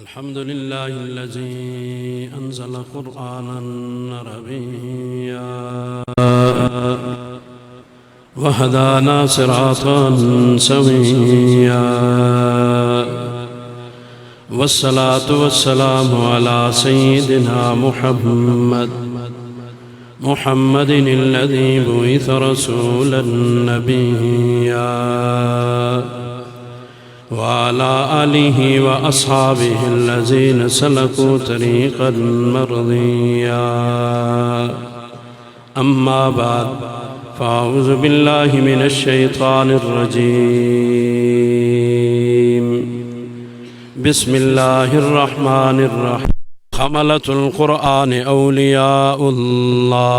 الحمد لله الذي أنزل قرآنا عربيا وهدانا صراطا سويا والصلاة والسلام على سيدنا محمد الذي بعث رسولا نبيا وعلى آله وأصحابه الذين سلكوا طريقا مرضيا أما بعد فأعوذ بالله من الشيطان الرجيم بسم الله الرحمن الرحيم حملة القرآن أولياء الله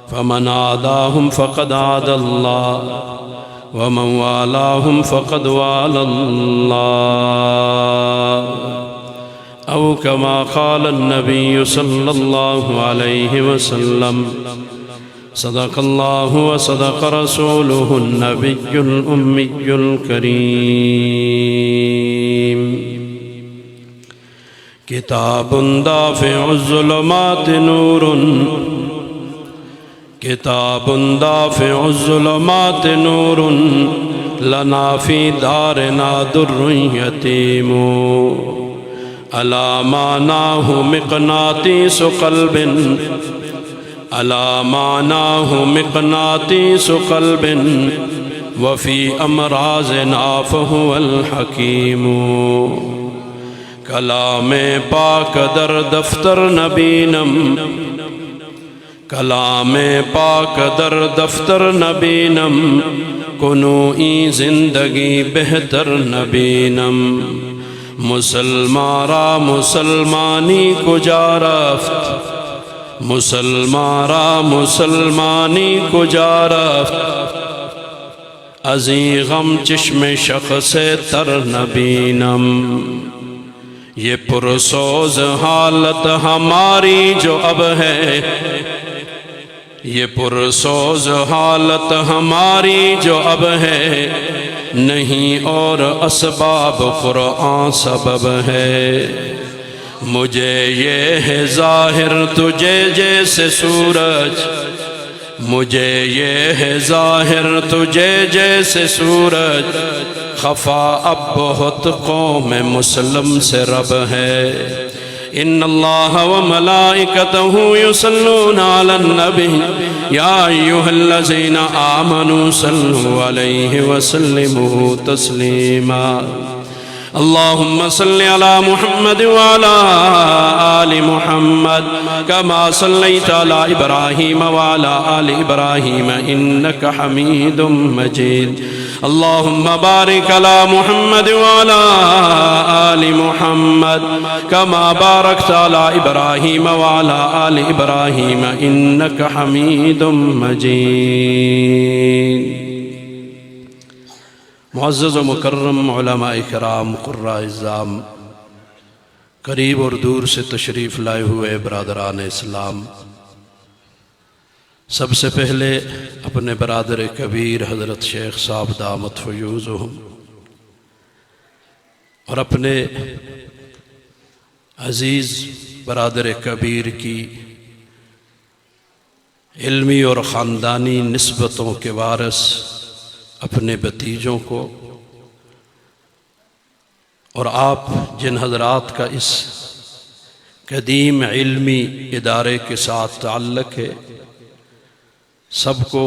فمن عاداهم فقد عاد الله ومن والاهم فقد والى الله أو كما قال النبي صلى الله عليه وسلم صدق الله وصدق رسوله النبي الأمي الكريم كتاب دافع الظلمات نور كتاب دافع الظلمات نور لنا في دارنا در يتيم ألا معناه مقناطيس قلب ألا معناه مقناطيس قلب وفي أمراضنا فهو الحكيم کلام پاک در دفتر نبینم کلام پاک در دفتر نبینم کنوئی زندگی بہتر نبینم مسلمان را مسلمانی کجا رفت مسلمان را مسلمانی کجا رفت ازیں غم چشم شخص تر نبینم یہ پرسوز حالت ہماری جو اب ہے یہ پرسوز حالت ہماری جو اب ہے نہیں اور اسباب قرآن سبب ہے مجھے یہ ہے ظاہر تجھے جیسے سورج مجھے یہ ہے ظاہر تجھے جیسے سورج خفا اب بہت قوم مسلم سے رب ہے ان اللہ وملائکتہ یصلون علی النبی یا ایہا الذین آمنوا صلوا علیہ وسلموا تسلیما اللهم صل على محمد وعلى آل محمد كما صليت على إبراهيم وعلى آل إبراهيم إنك حميد مجيد اللهم بارك على محمد وعلى آل محمد كما باركت على إبراهيم وعلى آل إبراهيم إنك حميد مجيد معزز و مکرم علماء کرام قراء اعظام قریب اور دور سے تشریف لائے ہوئے برادران اسلام سب سے پہلے اپنے برادر کبیر حضرت شیخ صاحب دامت فیوزہم اور اپنے عزیز برادر کبیر کی علمی اور خاندانی نسبتوں کے وارث اپنے بھتیجوں کو اور آپ جن حضرات کا اس قدیم علمی ادارے کے ساتھ تعلق ہے سب کو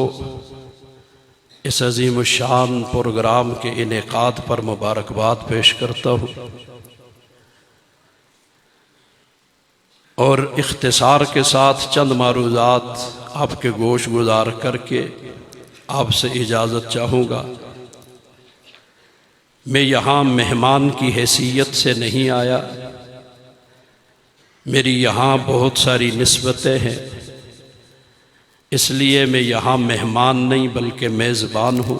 اس عظیم الشان پروگرام کے انعقاد پر مبارکباد پیش کرتا ہوں اور اختصار کے ساتھ چند معروضات آپ کے گوش گزار کر کے آپ سے اجازت چاہوں گا میں یہاں مہمان کی حیثیت سے نہیں آیا میری یہاں بہت ساری نسبتیں ہیں اس لیے میں یہاں مہمان نہیں بلکہ میزبان ہوں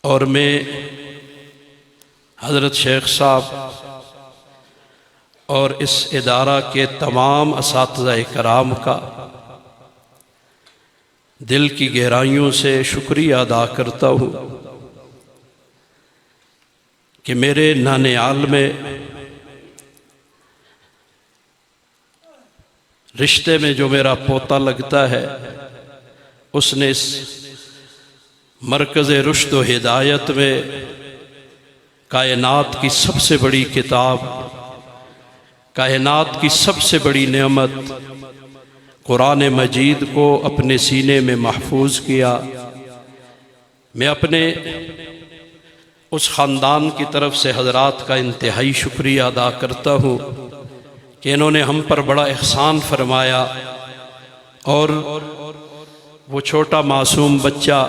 اور میں حضرت شیخ صاحب اور اس ادارہ کے تمام اساتذہ کرام کا دل کی گہرائیوں سے شکریہ ادا کرتا ہوں کہ میرے نانیال میں رشتے میں جو میرا پوتا لگتا ہے اس نے اس مرکز رشد و ہدایت میں کائنات کی سب سے بڑی کتاب، کائنات کی سب سے بڑی نعمت قرآن مجید کو اپنے سینے میں محفوظ کیا۔ میں اپنے اس خاندان کی طرف سے حضرات کا انتہائی شکریہ ادا کرتا ہوں کہ انہوں نے ہم پر بڑا احسان فرمایا، اور وہ چھوٹا معصوم بچہ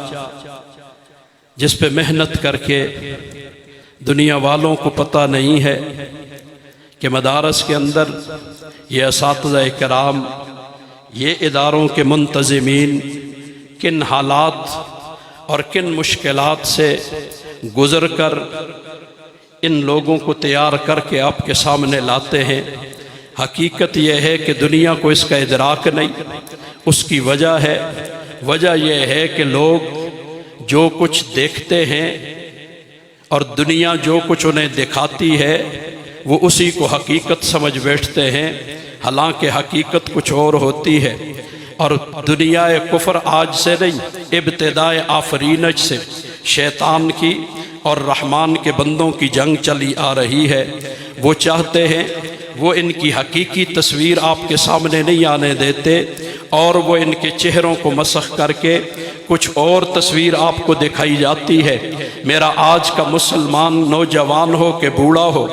جس پہ محنت کر کے دنیا والوں کو پتہ نہیں ہے کہ مدارس کے اندر یہ اساتذہ کرام، یہ اداروں کے منتظمین کن حالات اور کن مشکلات سے گزر کر ان لوگوں کو تیار کر کے آپ کے سامنے لاتے ہیں۔ حقیقت یہ ہے کہ دنیا کو اس کا ادراک نہیں۔ اس کی وجہ یہ ہے کہ لوگ جو کچھ دیکھتے ہیں اور دنیا جو کچھ انہیں دکھاتی ہے وہ اسی کو حقیقت سمجھ بیٹھتے ہیں، حالانکہ حقیقت کچھ اور ہوتی ہے۔ اور دنیا کفر آج سے نہیں، ابتدائے آفرینج سے شیطان کی اور رحمان کے بندوں کی جنگ چلی آ رہی ہے۔ وہ چاہتے ہیں، وہ ان کی حقیقی تصویر آپ کے سامنے نہیں آنے دیتے، اور وہ ان کے چہروں کو مسخ کر کے کچھ اور تصویر آپ کو دکھائی جاتی ہے۔ میرا آج کا مسلمان نوجوان ہو کہ بوڑھا ہو،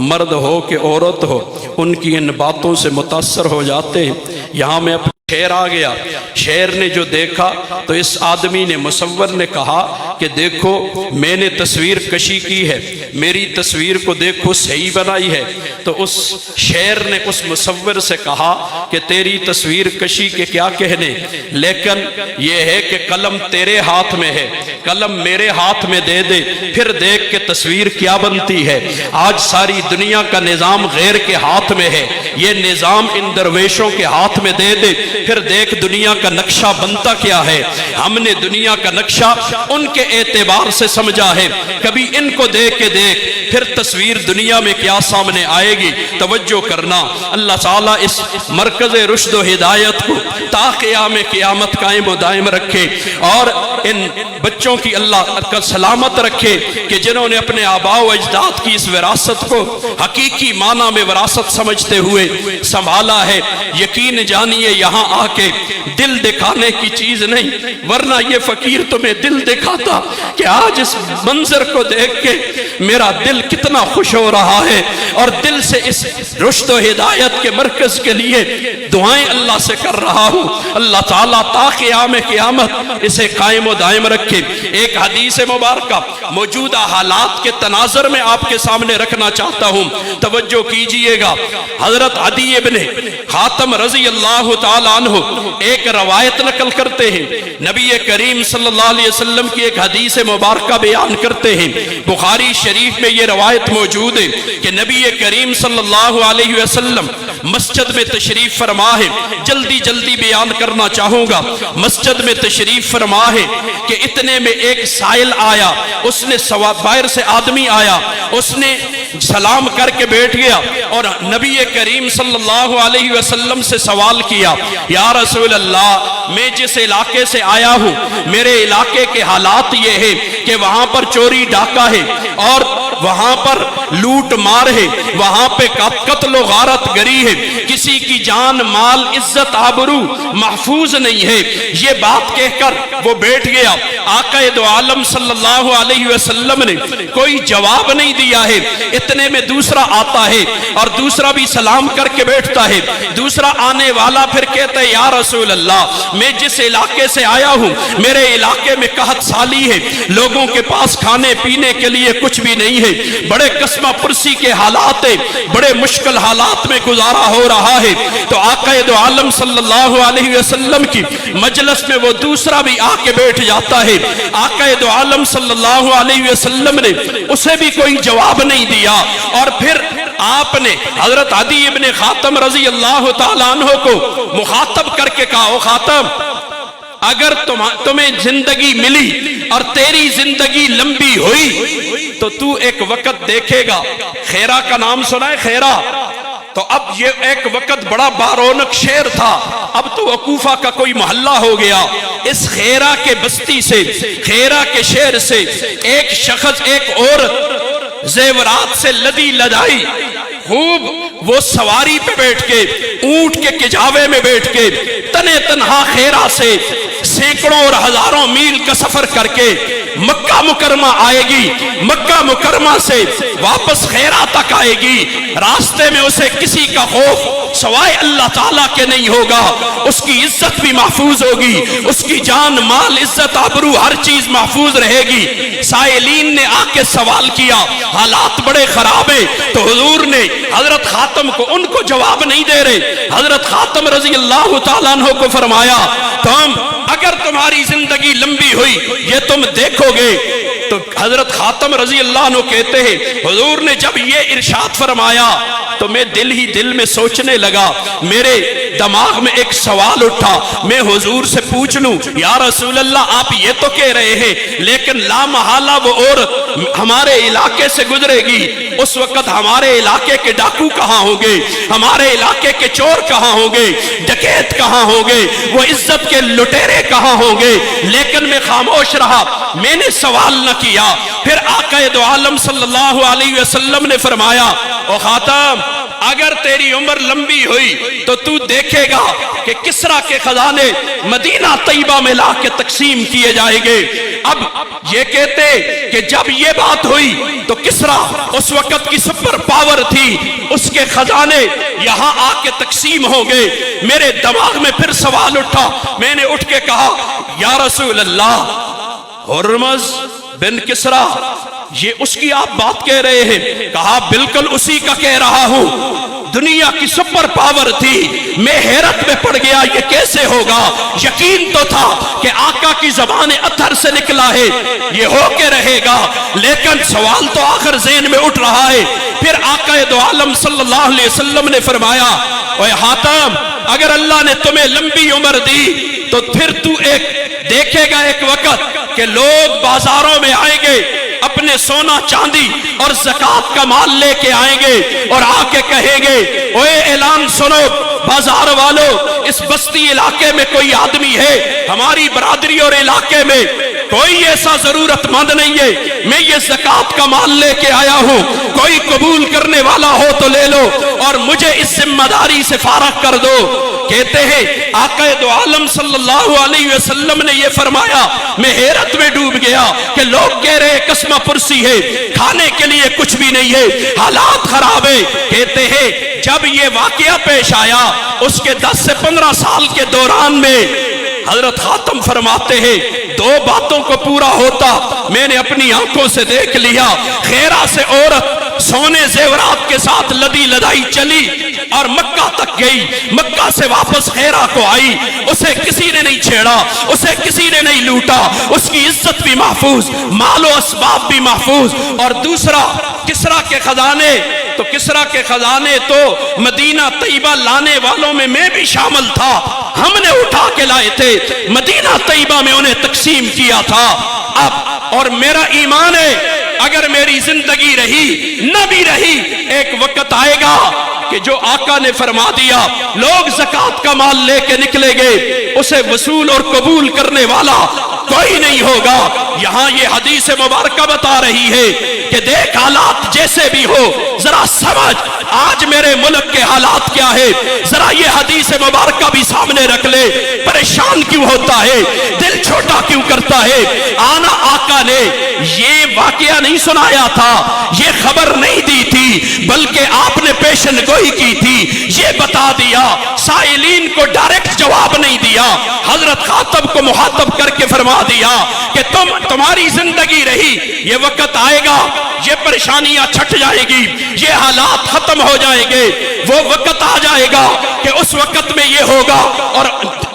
مرد ہو کہ عورت ہو، ان کی ان باتوں سے متاثر ہو جاتے ہیں۔ یہاں میں اپنے شعر آ گیا، شعر نے جو دیکھا تو اس آدمی نے، مصور نے کہا کہ دیکھو میں نے تصویر کشی کی ہے، میری تصویر کو دیکھو صحیح بنائی ہے۔ تو اس شعر نے اس مصور سے کہا کہ تیری تصویر کشی کے کیا کہنے، لیکن یہ ہے کہ قلم تیرے ہاتھ میں ہے، قلم میرے ہاتھ میں دے دے، پھر دیکھ کہ تصویر کیا بنتی ہے۔ آج ساری دنیا کا نظام غیر کے ہاتھ میں ہے، یہ نظام ان درویشوں کے ہاتھ میں دے دے، پھر دیکھ دنیا کا نقشہ بنتا کیا ہے۔ ہم نے دنیا کا نقشہ ان کے اعتبار سے سمجھا ہے، کبھی ان کو دیکھ کے دیکھ پھر تصویر دنیا میں کیا سامنے آئے گی۔ توجہ کرنا، اللہ تعالیٰ اس مرکز رشد و ہدایت کو تا قیام قیامت قائم و دائم رکھے، اور ان بچوں کی اللہ کا سلامت رکھے کہ جنہوں نے اپنے آباء و اجداد کی اس وراثت کو حقیقی معنی میں وراثت سمجھتے ہوئے سنبھالا ہے۔ یقین جانیے یہاں آ کے دل دکھانے کی چیز نہیں، ورنہ یہ فقیر تمہیں دل دکھاتا کہ آج اس منظر کو دیکھ کے میرا دل کتنا خوش ہو رہا ہے، اور دل سے اس رشد و ہدایت کے مرکز کے لیے دعائیں اللہ سے کر رہا ہوں۔ اللہ تعالیٰ تا قیام قیامت اسے قائم و دائم رکھے۔ ایک حدیث مبارکہ موجودہ حالات کے تناظر میں آپ کے سامنے رکھنا چاہتا ہوں، توجہ کیجئے گا۔ حضرت عدی ابن حاتم رضی اللہ تعالیٰ عنہ ایک روایت نقل کرتے ہیں، نبی کریم صلی اللہ علیہ وسلم کی ایک حدیث مبارکہ بیان کرتے ہیں۔ بخاری شریف میں یہ روایت موجود ہے کہ نبی کریم صلی اللہ علیہ وسلم مسجد میں تشریف فرما ہے۔ جلدی جلدی بیان کرنا چاہوں گا۔ مسجد میں تشریف فرما ہے کہ اتنے میں ایک سائل آیا، اس نے باہر سے آدمی آیا، اس نے سلام کر کے بیٹھ گیا اور نبی کریم صلی اللہ علیہ وسلم سے سوال کیا، یا رسول اللہ، میں جس علاقے سے آیا ہوں میرے علاقے کے حالات یہ ہے کہ وہاں پر چوری ڈاکہ ہے، اور وہاں پر لوٹ مار ہے، وہاں پہ قتل و غارت گری ہے، کسی کی جان مال عزت آبرو محفوظ نہیں ہے۔ یہ بات کہہ کر وہ بیٹھ گیا۔ آقا دو عالم صلی اللہ علیہ وسلم نے کوئی جواب نہیں دیا ہے۔ اتنے میں دوسرا آتا ہے اور دوسرا بھی سلام کر کے بیٹھتا ہے۔ دوسرا آنے والا پھر کہتا ہے، یا رسول اللہ، میں جس علاقے سے آیا ہوں میرے علاقے میں قحط سالی ہے، لوگوں کے پاس کھانے پینے کے لیے کچھ بھی نہیں ہے، بڑے قسمہ پرسی کے حالات ہیں، بڑے مشکل حالات میں گزارا ہو رہا ہے۔ تو آقا دو عالم صلی اللہ علیہ وسلم کی مجلس میں وہ دوسرا بھی آ کے بیٹھ جاتا ہے۔ آقا دو عالم صلی اللہ علیہ وسلم نے اسے بھی کوئی جواب نہیں دیا، اور پھر آپ نے حضرت عدی ابن حاتم رضی اللہ تعالیٰ عنہ کو مخاطب کر کے کہا، او حاتم، اگر تمہیں زندگی ملی اور تیری زندگی لمبی ہوئی تو تو ایک وقت دیکھے گا. خیرہ کا نام سنا ہے؟ خیرہ تو اب یہ ایک وقت بڑا بارونق شہر تھا، اب تو کوفہ کا کوئی محلہ ہو گیا. اس خیرہ کے بستی سے، خیرہ کے شہر سے ایک شخص، ایک عورت زیورات سے لدی لدائی، خوب وہ سواری پہ بیٹھ کے، اونٹ کے کجاوے میں بیٹھ کے تنے تنہا خیرہ سے سینکڑوں اور ہزاروں میل کا سفر کر کے مکہ مکرمہ آئے گی. مکہ مکرمہ سے واپس خیرہ تک آئے گی. راستے میں اسے کسی کا خوف سوائے اللہ تعالیٰ کے نہیں ہوگا. اس کی عزت بھی محفوظ ہوگی، اس کی جان مال عزت آبرو ہر چیز محفوظ رہے گی. سائلین نے آ کے سوال کیا، حالات بڑے خراب ہیں. تو حضور نے حضرت خاتم کو، ان کو جواب نہیں دے رہے، حضرت خاتم رضی اللہ تعالیٰ عنہ کو فرمایا تم اگر تمہاری زندگی لمبی ہوئی یہ تم دیکھو گے. تو حضرت خاتم رضی اللہ عنہ کہتے ہیں حضور نے جب یہ ارشاد فرمایا تو میں دل ہی دل میں سوچنے لگا، میرے دماغ میں ایک سوال اٹھا، میں حضور سے پوچھ لوں یا رسول اللہ آپ یہ تو کہہ رہے ہیں لیکن لا محالہ وہ عورت ہمارے علاقے سے گزرے گی، اس وقت ہمارے علاقے کے ڈاکو کہاں ہوں گے، ہمارے علاقے کے چور کہاں ہوں گے، ڈکیت کہاں ہوں گے، وہ عزت کے لٹیرے کہاں ہوں گے. لیکن میں خاموش رہا، میں نے سوال نہ کیا. پھر آقا دو عالم صلی اللہ علیہ وسلم نے فرمایا او خاتم اگر تیری عمر لمبی ہوئی تو تو دیکھے گا کہ کسریٰ کے خزانے مدینہ طیبہ میں لا کے تقسیم کیے جائیں گے. اب یہ کہتے کہ جب یہ بات ہوئی تو کسریٰ اس وقت کی سپر پاور تھی، اس کے خزانے یہاں آ کے تقسیم ہو گئے. میرے دماغ میں پھر سوال اٹھا، میں نے اٹھ کے کہا یا رسول اللہ ہرمز بن کسریٰ یہ اس کی آپ بات کہہ رہے ہیں؟ کہا بالکل اسی کا کہہ رہا ہوں، دنیا کی سپر پاور تھی. میں حیرت میں پڑ گیا یہ کیسے ہوگا. یقین تو تھا کہ آقا کی زبان اطہر سے نکلا ہے، یہ ہو کے رہے گا، لیکن سوال تو آخر ذہن میں اٹھ رہا ہے. پھر آقا دو عالم صلی اللہ علیہ وسلم نے فرمایا اے حاتم اگر اللہ نے تمہیں لمبی عمر دی تو پھر تو ایک دیکھے گا ایک وقت کہ لوگ بازاروں میں آئیں گے، اپنے سونا چاندی اور زکوٰۃ کا مال لے کے آئیں گے اور آ کے کہیں گے اوے اعلان سنو بازار والو، اس بستی علاقے میں کوئی آدمی ہے، ہماری برادری اور علاقے میں کوئی ایسا ضرورت مند نہیں ہے، میں یہ زکوٰۃ کا مال لے کے آیا ہوں، کوئی قبول کرنے والا ہو تو لے لو اور مجھے اس ذمہ داری سے فارغ کر دو. کہتے ہیں آقا دو عالم صلی اللہ علیہ وسلم نے یہ فرمایا، میں حیرت میں ڈوب گیا کہ لوگ کہہ رہے قسمہ پرسی ہے، کھانے کے لیے کچھ بھی نہیں ہے، حالات خراب ہے. کہتے ہیں جب یہ واقعہ پیش آیا اس کے 10 سے 15 سال کے دوران میں حضرت خاتم فرماتے ہیں دو باتوں کو پورا ہوتا میں نے اپنی آنکھوں سے دیکھ لیا. خیرہ سے عورت سونے زیورات کے ساتھ لدی لدائی چلی اور مکہ تک گئی، مکہ سے واپس خیرہ کو آئی، اسے کسی نے نہیں چھیڑا، اسے کسی نے نہیں لوٹا، اس کی عزت بھی محفوظ، مال و اسباب بھی محفوظ. اور دوسرا کسریٰ کے خزانے، تو کسریٰ کے خزانے تو مدینہ طیبہ لانے والوں میں بھی شامل تھا، ہم نے اٹھا کے لائے تھے، مدینہ طیبہ میں انہیں تقسیم کیا تھا. اب اور میرا ایمان ہے اگر میری زندگی رہی نہ بھی رہی ایک وقت آئے گا کہ جو آقا نے فرما دیا لوگ زکوٰۃ کا مال لے کے نکلے گے، اسے وصول اور قبول کرنے والا کوئی نہیں ہوگا. یہاں یہ حدیث مبارکہ بتا رہی ہے کہ دیکھ حالات جیسے بھی ہو ذرا سمجھ آج میرے ملک کے حالات کیا ہے، ذرا یہ حدیث مبارکہ بھی سامنے رکھ لے. پریشان کیوں ہوتا ہے، دل چھوٹا کیوں کرتا ہے؟ آنا آقا نے یہ واقعہ نہیں سنایا تھا، یہ خبر نہیں دی تھی، بلکہ آپ نے پیشن گوئی کی تھی، یہ بتا دیا. سائلین کو ڈائریکٹ جواب نہیں دیا، حضرت خاتم کو مخاطب کر کے فرما دیا کہ تمہاری زندگی رہی یہ وقت آئے گا، یہ پریشانیاں چھٹ جائے گی، یہ حالات ختم ہو جائیں گے، وہ وقت آ جائے گا کہ اس وقت میں یہ ہوگا. اور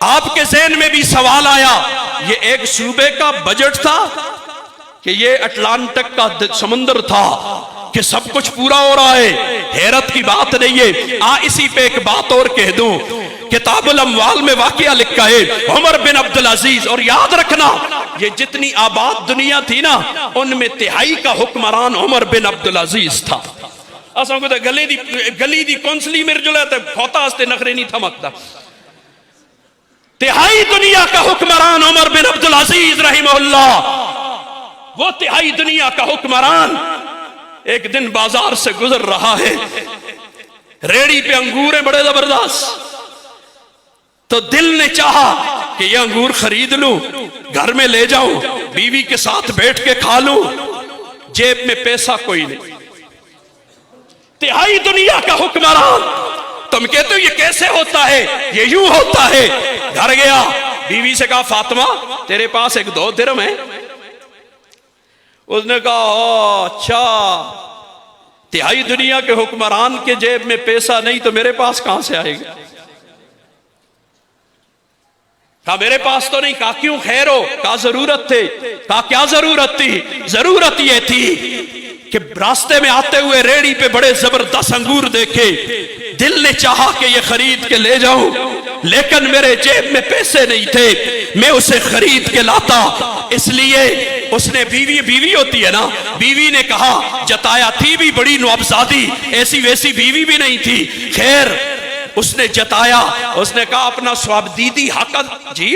آپ کے ذہن میں بھی سوال آیا، یہ ایک صوبے کا بجٹ تھا کہ یہ اٹلانٹک کا سمندر تھا کہ سب کچھ پورا ہو رہا ہے؟ حیرت کی بات نہیں ہے۔ اسی پہ ایک بات اور کہہ دوں، کتاب الاموال میں واقعہ لکھا ہے عمر بن عبدالعزیز، اور یاد رکھنا یہ جتنی آباد دنیا تھی نا ان میں تہائی کا حکمران عمر بن عبدالعزیز تھا۔ اساں کو گلی دی کونسلی مر جو لیتے کھوتا ہستے نخرے نہیں تھمکتا۔ تہائی دنیا کا حکمران عمر بن عبدالعزیز رحمہ اللہ، وہ تہائی دنیا کا حکمران ایک دن بازار سے گزر رہا ہے، ریڑی پہ انگور ہیں بڑے زبردست، تو دل نے چاہا کہ یہ انگور خرید لوں، گھر میں لے جاؤں، بیوی کے ساتھ بیٹھ کے کھا لوں، جیب میں پیسہ کوئی نہیں۔ تہائی دنیا کا حکمران، تم کہتے ہو یہ کیسے ہوتا ہے؟ یہ یوں ہوتا ہے۔ گھر گیا، بیوی سے کہا فاطمہ تیرے پاس 1-2 درہم ہے؟ اس نے کہا اچھا، تہائی دنیا کے حکمران کے جیب میں پیسہ نہیں تو میرے پاس کہاں سے آئے گا؟ کہا میرے پاس تو نہیں۔ کہا کیوں خیر ہو؟ کہا ضرورت تھے۔ کہا کیا ضرورت تھی؟ ضرورت یہ تھی کہ راستے میں آتے ہوئے ریڑی پہ بڑے زبردست انگور دیکھے، دل نے چاہا کہ یہ خرید کے لے جاؤں، لیکن میرے جیب میں پیسے نہیں تھے، میں اسے خرید کے لاتا۔ اس لیے اس نے بیوی ہوتی ہے نا، بیوی نے کہا جتایا، تھی بھی بڑی نوابزادی، ایسی ویسی بیوی بھی نہیں تھی، خیر اس نے جتایا، اس نے کہا اپنا سوابدیدی حق جی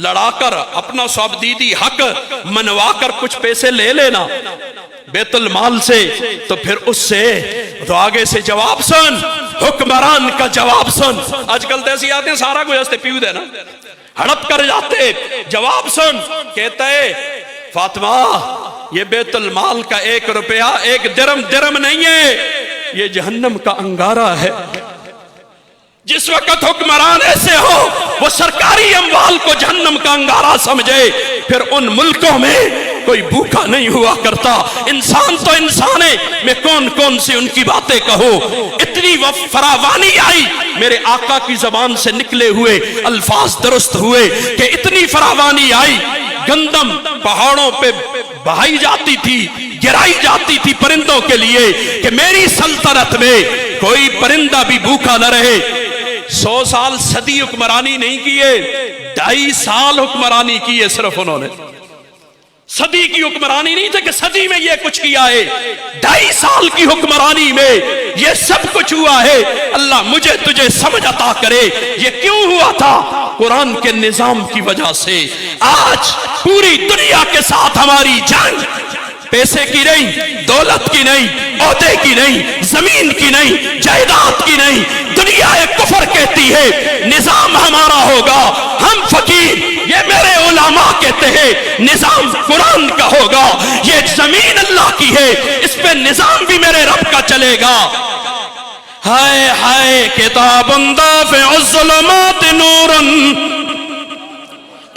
لڑا کر، اپنا سوابدیدی حق منوا کر کچھ پیسے لے لینا بیت المال سے، تو پھر اس سے تو آگے سے جواب سن، حکمران کا جواب سن۔ آج کل تیسی آتے ہیں سارا کوئی ہستے پیو دے نا، ہڑپ کر جاتے، جواب سن، کہتا ہے فاطمہ یہ بیت المال کا 1 روپیہ 1 درم نہیں ہے، یہ جہنم کا انگارہ ہے۔ جس وقت حکمران ایسے ہو وہ سرکاری اموال کو جہنم کا انگارہ سمجھے، پھر ان ملکوں میں کوئی بھوکا نہیں ہوا کرتا۔ انسان تو انسان ہے، میں کون سی ان کی باتیں کہوں۔ اتنی فراوانی آئی، میرے آقا کی زبان سے نکلے ہوئے الفاظ درست ہوئے کہ اتنی فراوانی آئی، گندم پہاڑوں پہ بہائی جاتی تھی، گرائی جاتی تھی پرندوں کے لیے کہ میری سلطنت میں کوئی پرندہ بھی بھوکا نہ رہے۔ 100 سال صدی حکمرانی نہیں کیے، 2.5 سال حکمرانی کی ہے صرف انہوں نے۔ صدی کی حکمرانی نہیں تھے کہ صدی میں یہ کچھ کیا ہے، 2.5 سال کی حکمرانی میں یہ سب کچھ ہوا ہے۔ اللہ مجھے تجھے سمجھ عطا کرے یہ کیوں ہوا تھا؟ قرآن کے نظام کی وجہ سے۔ آج پوری دنیا کے ساتھ ہماری جنگ پیسے کی نہیں، دولت کی نہیں، عہدے کی نہیں، زمین کی نہیں، جائیداد کی نہیں، دنیا کفر کہتی ہے نظام ہمارا ہوگا، ہم فقیر، یہ میرے علماء کہتے ہیں نظام قرآن کا ہوگا، یہ زمین اللہ کی ہے، اس پہ نظام بھی میرے رب کا چلے گا۔ ہائے ہائے کتاب دافع الظلمات نوراً،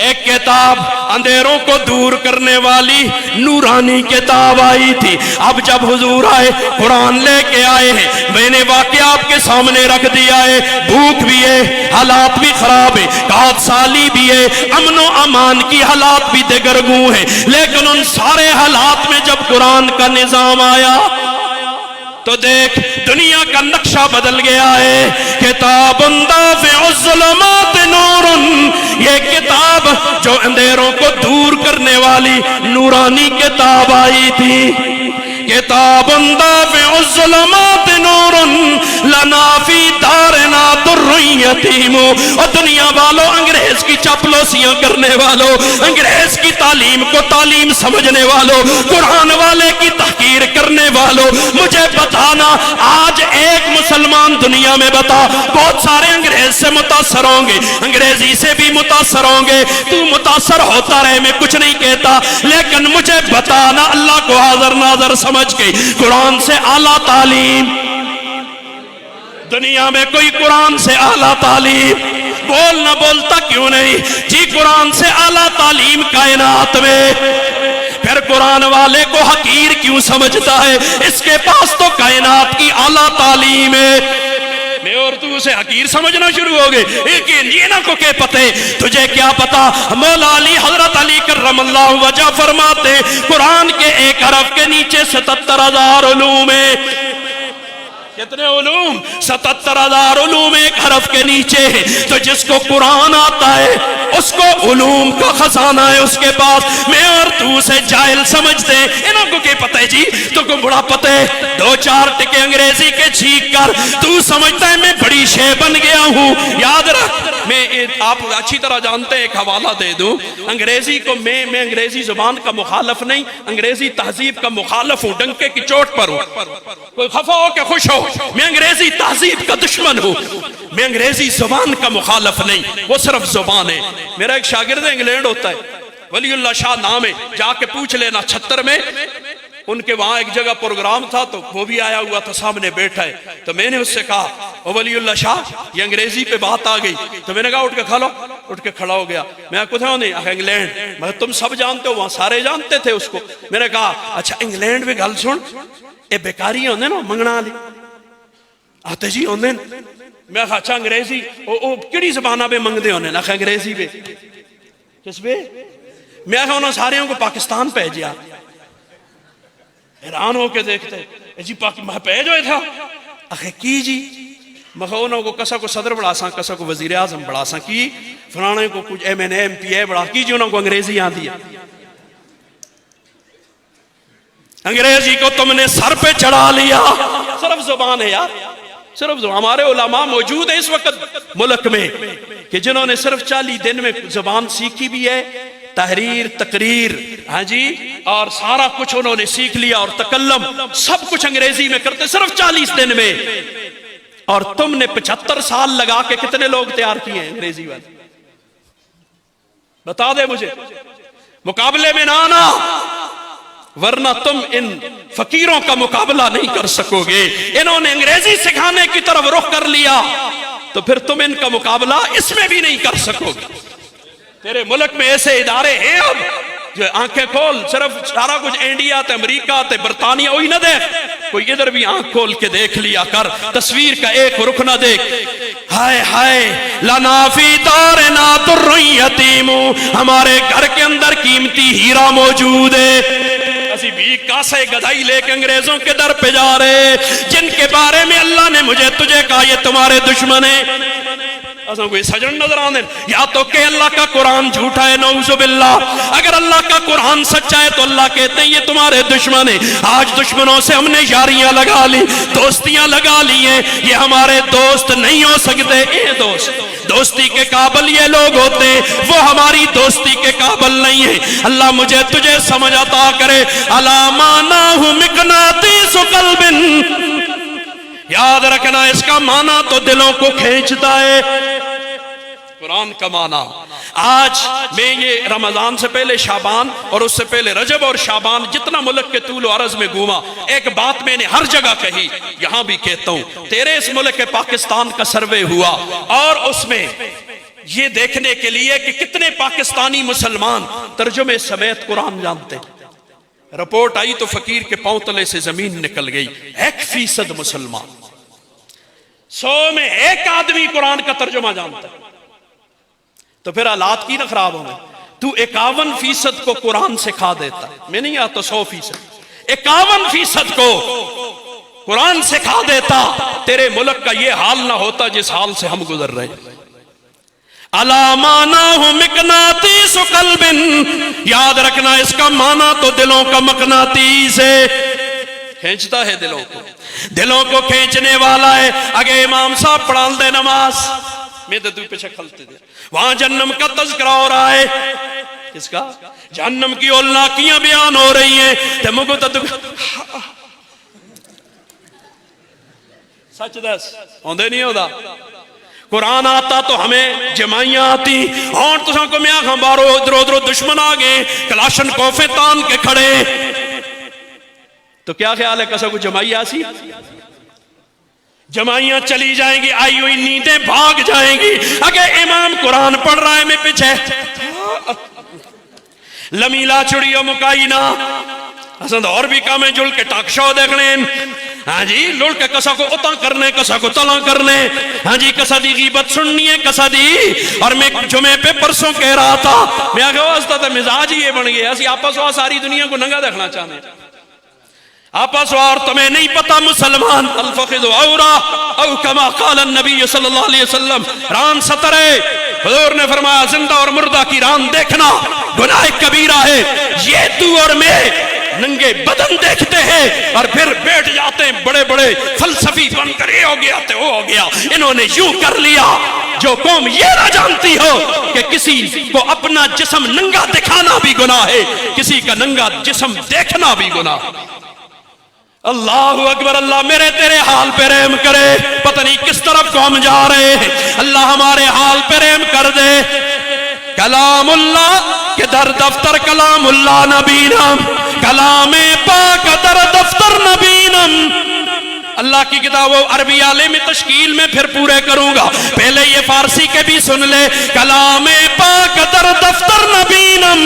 ایک کتاب اندھیروں کو دور کرنے والی نورانی کتاب آئی تھی۔ اب جب حضور آئے قرآن لے کے آئے ہیں، میں نے واقعہ آپ کے سامنے رکھ دیا ہے، بھوک بھی ہے، حالات بھی خراب ہے، قحط سالی بھی ہے، امن و امان کی حالات بھی دگرگوں ہیں، لیکن ان سارے حالات میں جب قرآن کا نظام آیا تو دیکھ دنیا کا نقشہ بدل گیا ہے۔ کتاب دافع الظلمات نور، یہ کتاب جو اندھیروں کو دور کرنے والی نورانی کتاب آئی تھی۔ کتاب دافع الظلمات نور لنا فی دارنا در یتیم، اور دنیا والوں، انگریز کی چاپلوسیاں کرنے والوں، انگریز کی تعلیم کو تعلیم سمجھنے والوں، قرآن والے کی تحقیر کرنے والوں، مجھے بتانا آج ایک مسلمان دنیا میں بتا، بہت سارے انگریز سے متاثر ہوں گے، انگریزی سے بھی متاثر ہوں گے، تو متاثر ہوتا رہے، میں کچھ نہیں کہتا، لیکن مجھے بتانا اللہ کو حاضر ناظر سمجھ کے قرآن سے اعلیٰ تعلیم دنیا میں کوئی قرآن سے اعلیٰ تعلیم بولنا بولتا کیوں نہیں جی؟ قرآن سے اعلیٰ تعلیم کائنات میں، پھر قرآن والے کو حقیر کیوں سمجھتا ہے؟ اس کے پاس تو کائنات کی اعلیٰ تعلیم ہے۔ میں اور تو اسے حقیر سمجھنا شروع ہو گئے یہ نہ کو کہ پتے تجھے کیا پتا مولا علی حضرت علی کرم اللہ وجہ فرماتے قرآن کے ایک حرف کے نیچے 77,000 علوم ہے. کتنے علوم؟ 77,000 علوم ایک حرف کے نیچے ہے. تو جس کو قرآن آتا ہے اس کو علوم کا خزانہ ہے اس کے پاس. میں اور تو اسے جاہل سمجھتے انہوں کو کیا پتہ ہے جی تو کو بڑا پتہ ہے 2-4 ٹکے انگریزی کے چھینک کر تو سمجھتا ہے میں بڑی شے بن گیا ہوں. یاد رکھ میں آپ اچھی طرح جانتے ہیں ایک حوالہ دے دوں انگریزی کو میں انگریزی زبان کا مخالف نہیں انگریزی تہذیب کا مخالف ہوں ڈنکے کی چوٹ پر ہوں. کوئی خفا ہو کہ خوش ہو میں انگریزی تہذیب کا دشمن ہوں میں انگریزی زبان کا مخالف نہیں وہ صرف زبان ہے. میرا ایک شاگرد انگلینڈ ہوتا ہے ولی اللہ شاہ نام ہے جا کے پوچھ لینا 76 میں ان کے وہاں ایک جگہ پروگرام تھا تو وہ بھی آیا ہوا تھا سامنے بیٹھا ہے. تو میں نے اس سے کہا او ولی اللہ شاہ یہ انگریزی پہ بات آ گئی. تو میں نے کہا اٹھ کے کھا لو. اٹھ کے کھڑا ہو گیا. میں کتھا نہیں انگلینڈ میں تم سب جانتے ہو وہاں سارے جانتے تھے اس کو. میں نے کہا اچھا انگلینڈ میں گل سن اے بیکاری ہوندے نا منگنا والی آتے جی ہوندے میں کہا اچھا انگریزی او کیڑی زبانہ پہ منگدے ہونے نہ انگریزی پہ کس پہ میں کہا انہوں ساریوں کو پاکستان بھیجیا. حیران ہو کے دیکھتے جی میں بھیج ہوئے تھا اخے کی جی میں کہا انہوں کو کسا کو صدر بڑھا سا کسا کو وزیر اعظم بڑھا سا کی فلانے کو کچھ M N A M P A بڑھا کی جی انہوں کو انگریزی آتی ہے. انگریزی کو تم نے سر پہ چڑھا لیا. صرف زبان ہے یار صرف زبان. ہمارے علماء موجود ہیں اس وقت ملک میں کہ جنہوں نے صرف 40 دن میں زبان سیکھی بھی ہے تحریر تقریر ہاں جی اور سارا کچھ انہوں نے سیکھ لیا اور تکلم سب کچھ انگریزی میں کرتے صرف 40 دن میں. اور تم نے 75 سال لگا کے کتنے لوگ تیار کیے ہیں انگریزی والے بتا دے مجھے. مقابلے میں نہ آنا ورنہ تم ان فقیروں کا مقابلہ نہیں کر سکو گے. انہوں نے انگریزی سکھانے کی طرف رخ کر لیا تو پھر تم ان کا مقابلہ اس میں بھی نہیں کر سکو گے. تیرے ملک میں ایسے ادارے ہیں اب جو آنکھیں کھول صرف سارا کچھ انڈیا تے امریکہ تے برطانیہ وہی نہ دیکھ کوئی ادھر بھی آنکھ کھول کے دیکھ لیا کر تصویر کا ایک رخ نہ دیکھ. ہائے ہائے لنا فی دارنا در یتیم ہمارے گھر کے اندر قیمتی ہیرا موجود ہے. اسی بھی کاسے گدھائی لے کے انگریزوں کے در پہ جا رہے جن کے بارے میں اللہ نے مجھے تجھے کہا یہ تمہارے دشمن ہیں. ایسا کوئی سجن نظر آنے یا تو کہ اللہ کا قرآن جھوٹا ہے نعوذ باللہ. اگر اللہ کا قرآن سچا ہے تو اللہ کہتے ہیں یہ تمہارے دشمن ہیں. آج دشمنوں سے ہم نے یاریاں لگا لی دوستیاں لگا لی ہیں یہ ہمارے دوست نہیں ہو سکتے. اے دوستی کے قابل یہ لوگ ہوتے ہیں وہ ہماری دوستی کے قابل نہیں ہیں. اللہ مجھے تجھے سمجھ عطا کرے. علامانہ مقناطیس قلب یاد رکھنا اس کا معنی تو دلوں کو کھینچتا ہے. قرآن کا معنی آج میں یہ رمضان سے پہلے شعبان اور اس سے پہلے رجب اور شعبان جتنا ملک کے طول و عرض میں گھوما ایک بات میں نے ہر جگہ کہی یہاں بھی کہتا ہوں. تیرے اس ملک کے پاکستان کا سروے ہوا اور اس میں یہ دیکھنے کے لیے کہ کتنے پاکستانی مسلمان ترجمے سمیت قرآن جانتے ہیں. رپورٹ آئی تو فقیر کے پاؤں تلے سے زمین نکل گئی. 1% مسلمان 100 میں 1 آدمی قرآن کا ترجمہ جانتا ہے تو پھر حالات کی نہ خراب ہوں گے. تو 51% کو قرآن سکھا دیتا ہے میں نہیں آتا 100% 51% کو قرآن سکھا دیتا تیرے ملک کا یہ حال نہ ہوتا جس حال سے ہم گزر رہے ہیں. علامانہ مقناطیس قلب یاد رکھنا اس کا معنی تو دلوں کا مقناطیس ہے کھینچتا ہے دلوں کو کھینچنے والا ہے. اگر امام صاحب پڑھان دے نماز میں تو پیچھے کھلتے دے وہاں جہنم کا تذکرہ ہو رہا ہے. کس کا؟ جہنم کی اولناکیاں بیان ہو رہی ہیں تے مگو تو سچ دس ہوندے نہیں ہوتا. قرآن آتا تو ہمیں جمائیاں آتی اور تو سن کو میاں خمبارو ادھر دشمن آگے کلاشن کوفے تان کے کھڑے تو کیا خیال ہے کسا کو جمائی آسی جمائیاں چلی جائیں گی آئی ہوئی نیندیں بھاگ جائیں گی. اگر امام قرآن پڑھ رہا ہے میں پیچھے لمیلا چڑیو مکائی نا حسن اور بھی کام ہے جل کے ٹاک شو دیکھنے ہاں جی لڑ کے کسا کو اتاں کرنے کسا کو تلاں کرنے ہاں جی کسا دی غیبت سننی ہے کسا دی اور میں جمعے پہ پرسوں کہہ رہا تھا میں آگے واسطہ تھا مزاج ہی یہ بن گیا اسی آپس وہاں ساری دنیا کو ننگا دیکھنا چاہنے آپس وار تمہیں نہیں پتا مسلمان الفخذ عورا او کما قال النبی صلی اللہ علیہ وسلم ران سطرے حضور نے فرمایا زندہ اور مردہ کی ران دیکھنا گناہ کبیرہ ہے یہ تو اور میں ننگے بدن دیکھتے ہیں اور پھر بیٹھ جاتے ہیں بڑے بڑے فلسفی بن کر یہ ہو گیا تو وہ ہو گیا انہوں نے یوں کر لیا جو قوم یہ نہ جانتی ہو کہ کسی کو اپنا جسم ننگا دکھانا بھی گناہ ہے کسی کا ننگا جسم دیکھنا بھی گناہ ہے اللہ اکبر اللہ میرے تیرے حال پہ رحم کرے پتہ نہیں کس طرف کو ہم جا رہے ہیں اللہ ہمارے حال پہ رحم کر دے کلام اللہ کہ در دفتر کلام اللہ نبینم کلام پاک در دفتر نبینم اللہ کی کتاب و عربی عالم تشکیل میں پھر پورے کروں گا پہلے یہ فارسی کے بھی سن لے کلام پاک در دفتر نبینم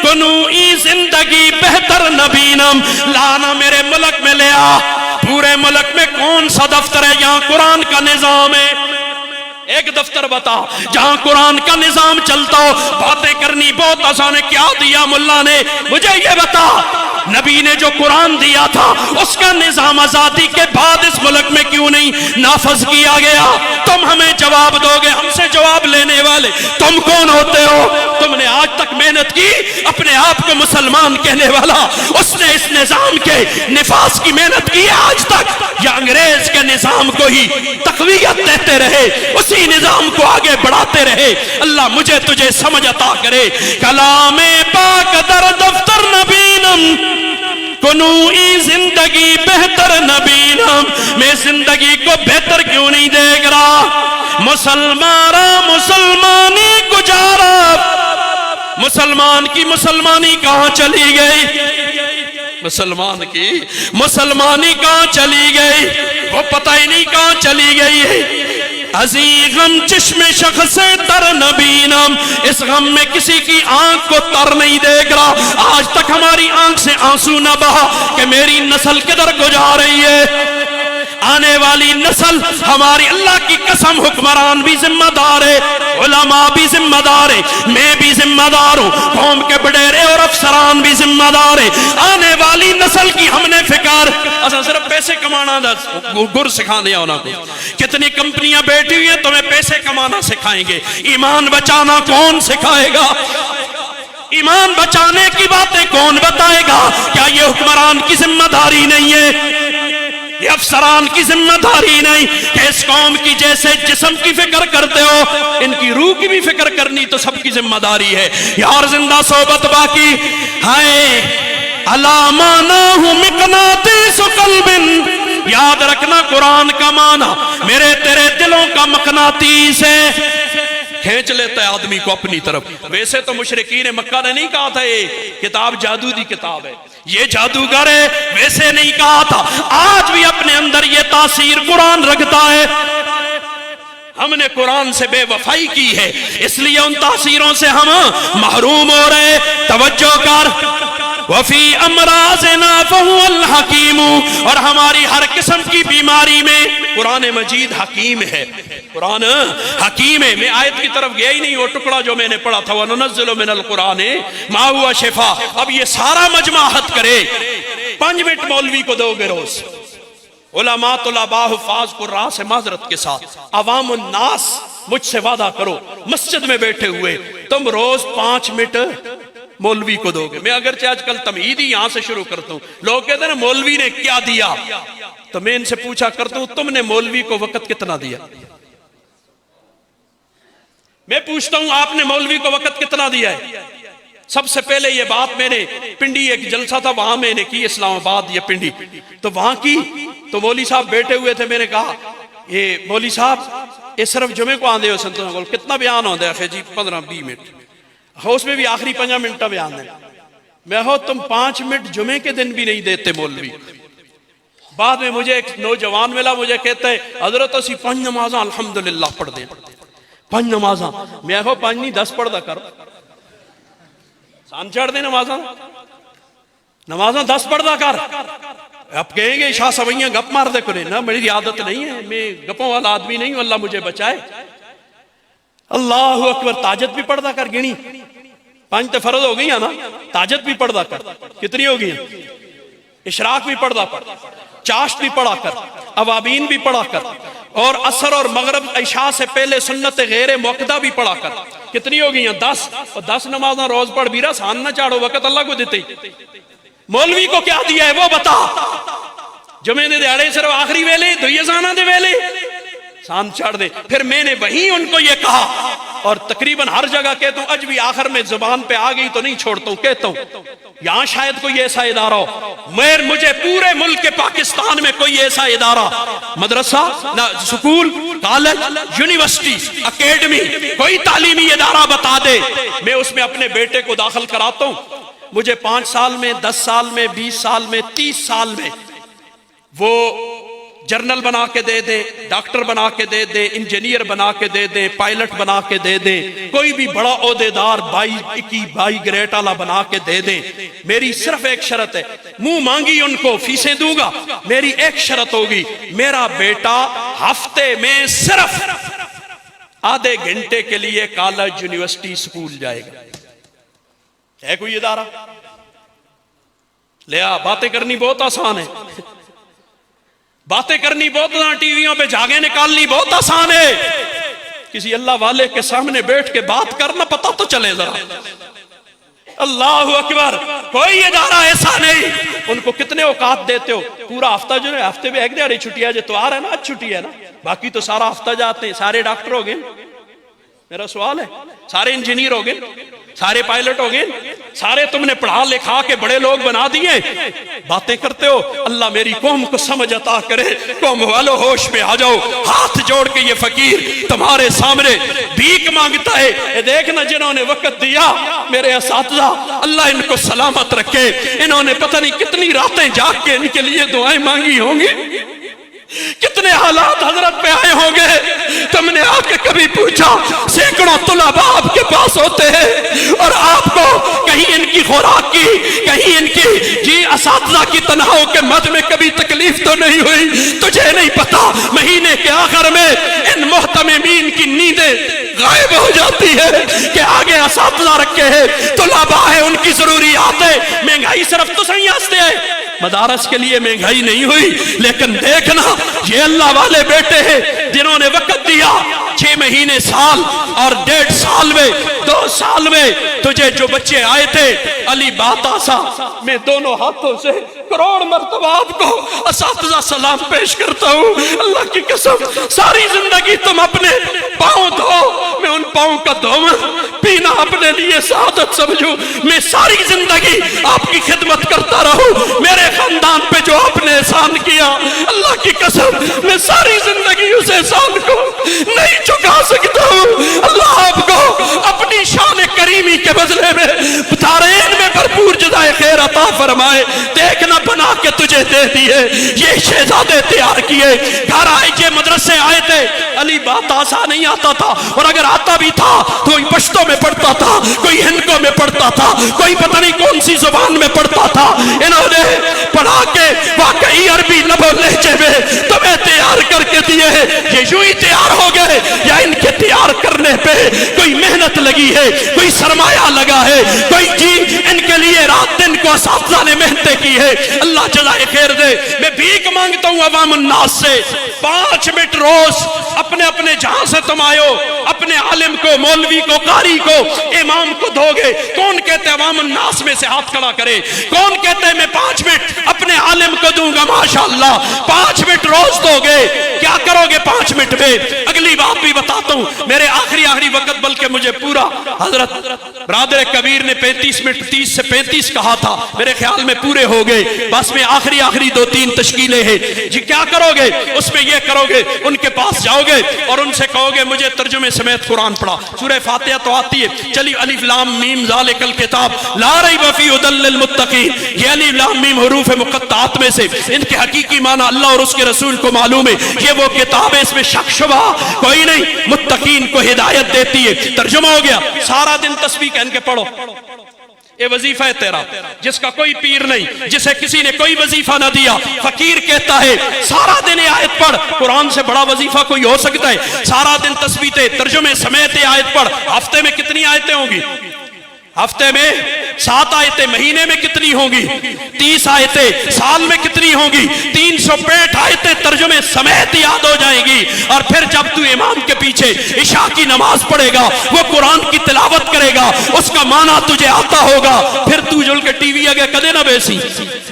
کنوئی زندگی بہتر نبینم لانا میرے ملک میں لے آ پورے ملک میں کون سا دفتر ہے یہاں قرآن کا نظام ہے ایک دفتر بتا جہاں قرآن کا نظام چلتا ہو باتیں کرنی بہت آسان ہے کیا دیا ملا نے مجھے یہ بتا نبی نے جو قرآن دیا تھا اس کا نظام آزادی کے بعد اس ملک میں کیوں نہیں نافذ کیا گیا تم ہمیں جواب دو گے ہم سے جواب لینے والے تم کون ہوتے ہو تم نے آج تک محنت کی اپنے آپ کو مسلمان کہنے والا اس نے اس نظام کے نفاذ کی محنت کی آج تک یا انگریز کے نظام کو ہی تقویت دیتے رہے اسی نظام کو آگے بڑھاتے رہے اللہ مجھے تجھے سمجھ عطا کرے کلام پاک در دفتر نبینم کنوئی زندگی بہتر نبینم میں زندگی کو بہتر کیوں نہیں دیکھ رہا مسلمارا مسلمانی گزارا مسلمان کی مسلمانی کہاں چلی گئی مسلمان کی مسلمانی کہاں چلی گئی وہ پتہ ہی نہیں کہاں چلی گئی ہے عزیز غم چشم شخص تر نبینم اس غم میں کسی کی آنکھ کو تر نہیں دیکھ رہا آج تک ہماری آنکھ سے آنسو نہ بہا کہ میری نسل کدھر کو جا رہی ہے آنے والی نسل ہماری اللہ کی قسم حکمران بھی ذمہ دار ہے علماء بھی ذمہ دار ہے میں بھی ذمہ دار ہوں قوم کے بڑیرے اور افسران بھی ذمہ دار ہے آنے والی نسل کی ہم نے فکر اصلا صرف پیسے کمانا گر سکھا دیا ہونا کو کتنی کمپنیاں بیٹھی ہوئی ہیں تمہیں پیسے کمانا سکھائیں گے ایمان بچانا کون سکھائے گا ایمان بچانے کی باتیں کون بتائے گا کیا یہ حکمران کی ذمہ داری نہیں ہے یہ افسران کی ذمہ داری نہیں کہ اس قوم کی جیسے جسم کی فکر کرتے ہو ان کی روح کی بھی فکر کرنی تو سب کی ذمہ داری ہے یار زندہ صحبت باقی ہائے علامانہ مقناطیس قلب یاد رکھنا قرآن کا معنی میرے تیرے دلوں کا مقناطیس ہے کھینچ لیتا ہے آدمی کو اپنی طرف ویسے تو مشرکین مکہ نے نہیں کہا تھا یہ کتاب جادو دی کتاب ہے یہ جادوگر ہے ویسے نہیں کہا تھا آج بھی اپنے اندر یہ تاثیر قرآن رکھتا ہے ہم نے قرآن سے بے وفائی کی ہے اس لیے ان تاثیروں سے ہم محروم ہو رہے توجہ کر وفی امراضنا فہو الحکیم اور ہماری ہر قسم کی بیماری میں قرآن مجید حکیم ہے قرآن حکیم ہے میں آیت کی طرف گیا ہی نہیں وہ ٹکڑا جو میں نے پڑھا تھا وَنُنَزِّلُ مِنَ الْقُرْآنِ مَا هُوَ شِفَاءٌ اب یہ سارا مجمع حد کرے 5 منٹ مولوی کو دو گے روز علماء طلباء حفاظ قراء سے معذرت کے ساتھ عوام الناس مجھ سے وعدہ کرو مسجد میں بیٹھے ہوئے تم روز 5 منٹ مولوی کو دو گے میں اگرچہ آج کل تمہید ہی یہاں سے شروع کرتا ہوں لوگ کہتے ہیں مولوی نے کیا دیا تو میں ان سے پوچھا کرتا ہوں تم نے مولوی کو وقت کتنا دیا میں پوچھتا ہوں آپ نے مولوی کو وقت کتنا دیا ہے سب سے پہلے یہ بات میں نے پنڈی ایک جلسہ تھا وہاں میں نے کی اسلام آباد یا پنڈی تو وہاں کی تو مولوی صاحب بیٹھے ہوئے تھے میں نے کہا یہ مولوی صاحب یہ صرف جمعے کو آندے ہو سنتوں کتنا بیان ہوتا ہے جی 15-20 منٹ اس میں بھی آخری 5 منٹ بیان ہے میں ہو تم 5 منٹ جمعے کے دن بھی نہیں دیتے مولوی بعد میں مجھے ایک نوجوان ملا مجھے کہتا ہے حضرت اسی 5 نمازاں الحمدللہ پڑھ دیں 5 نمازاں میں ہو 5 نہیں 10 پڑھ دا کر سان چڑھ دیں نمازاں نمازاں 10 پڑھدا کر. آپ کہیں گے شاہ سوئیاں گپ مار دے کرے نا, میری عادت نہیں ہے, میں گپوں والا آدمی نہیں ہوں, اللہ مجھے بچائے. اللہ اکبر. تہجد بھی پڑھدا کر. گنی 5 تے فرض ہو گئی نا, تہجد بھی پڑھدا کر. کتنی ہو گئی؟ اشراق بھی پڑھدا کر, چاشت بھی پڑھا کر, اوابین بھی پڑھا کر, اور عصر اور مغرب عشاء سے پہلے سنت غیر موقدہ بھی پڑھا کر. کتنی ہو گئی ہیں؟ 10. اور 10 نمازاں روز پڑھ بیرا, سان نہ چاڑو, وقت اللہ کو دیتے. مولوی کو کیا دیا ہے وہ بتا. جمعے دے دیہڑے صرف آخری ویلے دوئیے زانہ دے ویلے سان چاڑ دے. پھر میں نے وہیں ان کو یہ کہا, اور تقریباً ہر جگہ کہتا ہوں, اج بھی آخر میں زبان پہ آ گئی تو نہیں چھوڑتا ہوں, کہتا ہوں یہاں شاید کوئی ایسا ادارہ ہو, مجھے پورے ملک کے پاکستان میں کوئی ایسا ادارہ, مدرسہ, سکول, کالج, یونیورسٹی, اکیڈمی, کوئی تعلیمی ادارہ بتا دے, میں اس میں اپنے بیٹے کو داخل کراتا ہوں. مجھے 5 سال میں, 10 سال میں, 20 سال میں, 30 سال میں وہ جرنل بنا کے دے دے, ڈاکٹر بنا کے دے دے, انجینئر بنا کے دے دے, پائلٹ بنا کے دے دے, کوئی بھی بڑا عہدیدار 22 گریڈ والا بنا کے دے دے. میری صرف ایک شرط ہے, منہ مانگی ان کو فیسیں دوں گا, میری ایک شرط ہوگی, میرا بیٹا ہفتے میں صرف آدھے گھنٹے کے لیے کالج, یونیورسٹی, سکول جائے گا. ہے کوئی ادارہ؟ لیا باتیں کرنی بہت آسان ہے, باتیں کرنی بہت آسان, ٹی ویوں پہ جھاگیں نکالنی بہت آسان ہے. کسی اللہ والے کے سامنے بیٹھ کے بات کرنا پتہ تو چلے ذرا. اللہ اکبر. کوئی ادارہ ایسا نہیں. ان کو کتنے اوقات دیتے ہو؟ پورا ہفتہ جو ہے, ہفتے میں ایک دیہڑی چھٹی ہے, جو اتوار ہے نا, آج چھٹی ہے نا, باقی تو سارا ہفتہ جاتے ہیں. سارے ڈاکٹر ہو گئے, میرا سوال ہے, سارے انجینئر ہو گئے, سارے پائلٹ ہو گئے, سارے تم نے پڑھا لکھا کے بڑے لوگ بنا دیے, باتیں کرتے ہو. اللہ میری قوم کو سمجھ عطا کرے. قوم والو ہوش میں آ جاؤ. ہاتھ جوڑ کے یہ فقیر تمہارے سامنے بھیک مانگتا ہے. یہ دیکھنا جنہوں نے وقت دیا, میرے اساتذہ, اللہ ان کو سلامت رکھے. انہوں نے پتہ نہیں کتنی راتیں جاگ کے ان کے لیے دعائیں مانگی ہوں گی, کتنے حالات حضرت پہ آئے ہوں گے. تم نے آ کے کبھی پوچھا؟ سینکڑوں طلباء آپ کے پاس ہوتے ہیں, اور آپ کو کہیں ان کی خوراک کی, کہیں ان کی اساتذہ کی تنہاؤں کے مد میں کبھی تکلیف تو نہیں ہوئی؟ تجھے نہیں پتا مہینے کے آخر میں ان محتممین کی نیندیں غائب ہو جاتی ہے کہ آگے اساتذہ رکھے ہیں, طلباء ہیں, ان کی ضروریات ہے. مہنگائی صرف تو صحیح ہستے ہے, مدارس کے لیے مہنگائی نہیں ہوئی, لیکن دیکھنا یہ اللہ والے بیٹے ہیں جنہوں نے وقت دیا. 6 مہینے, سال اور 1.5 سال میں, 2 سال میں تجھے جو بچے آئے تھے, علی بات آسا, میں دونوں ہاتھوں سے کروڑ مرتبہ آپ کو اساتذہ سلام پیش کرتا ہوں. اللہ کی قسم, ساری زندگی تم اپنے پاؤں دھو, میں ان پاؤں کا دھوواں پینا اپنے لیے سعادت سمجھوں. میں ساری زندگی آپ کی خدمت کرتا رہوں. میرے خاندان پہ جو آپ نے احسان کیا, اللہ کی قسم میں ساری زندگی اس احسان کو نہیں چکا سکتا ہوں. اللہ آپ کو اپنی شان کریمی کے بدلے میں دارین میں بھرپور جزائے خیر عطا فرمائے. دیکھنا بنا کے تجھے دے دیے, یہ شہزادے تیار کیے. گھر آئے, یہ مدرسے آئے تھے, علی بات آسا نہیں آتا تھا, اور اگر آتا بھی تھا تو کوئی پشتوں میں پڑھتا تھا, کوئی ہندکوں میں پڑھتا تھا, کوئی پتہ نہیں کون سی زبان میں پڑھتا تھا. انہوں نے پڑھا کے واقعی عربی لب و لہجے میں تمہیں تیار کر کے دیے. یہ یوں ہی تیار ہو گئے یا ان کے تیار کرنے پہ کوئی محنت لگی ہے, کوئی سرمایہ لگا ہے, کوئی ان کے لیے رات دن کو اساتذہ نے محنتیں کی ہے. اللہ جزائے خیر دے. میں بھیک مانگتا ہوں عوام الناس سے, 5 منٹ روز اپنے اپنے جہاں سے تم آئے ہو, اپنے عالم کو, مولوی کو, قاری کو, امام کو دو گے. کون کہتے ہیں عوام الناس میں سے ہاتھ کھڑا کرے؟ کون کہتے ہیں میں 5 منٹ اپنے عالم کو دوں گا؟ ماشاءاللہ 5 منٹ روز دو گے. کیا کرو گے 5 منٹ میں؟ اگلی بات بھی بتاتا ہوں, میرے آخری وقت, بلکہ مجھے پورا حضرت برادر کبیر نے 35 منٹ 30 سے 35 کہا تھا, میرے خیال میں پورے ہو گئے. بس میں آخری 2-3 تشکیلیں ہیں جی. کیا کرو گے اس میں؟ یہ کرو گے, ان کے پاس جاؤ گے اور ان سے کہو گے مجھے ترجمے سمیت قرآن پڑھا. سورہ فاتحہ تو آتی ہے, چلی الف لام میم ذالک الکتاب لا ریب فیہ ھدی للمتقین. یہ الف لام میم حروف مقطعات میں سے, ان کے حقیقی معنی اللہ اور اس کے رسول کو معلوم ہے. یہ وہ کتاب ہے, اس میں شک شبہ کوئی نہیں, متقین کو ہدایت دیتی ہے. ترجمہ ہو گیا. سارا دن تسبیح کہن کے پڑھو, یہ وظیفہ ہے تیرا، جس کا کوئی پیر نہیں، جسے کسی نے کوئی وظیفہ نہ دیا، فقیر کہتا ہے سارا دن آیت پڑھ، قرآن سے بڑا وظیفہ کوئی ہو سکتا ہے؟ سارا دن تسبیح ترجمے سمیت آیت پڑھ، ہفتے میں کتنی آیتیں ہوں گی؟ ہفتے میں 7 آیتیں، مہینے میں کتنی ہوں گی؟ 30 آیتیں، سال میں کتنی ہوں گی؟ 365 آیتیں ترجمے سمیت یاد ہو جائیں گی۔ اور پھر جب تو امام کے پیچھے عشاء کی نماز پڑھے گا، وہ قرآن کی تلاوت کرے گا، اس کا معنی تجھے آتا ہوگا، پھر تو جل کے ٹی وی آگے کدے نہ بیسی،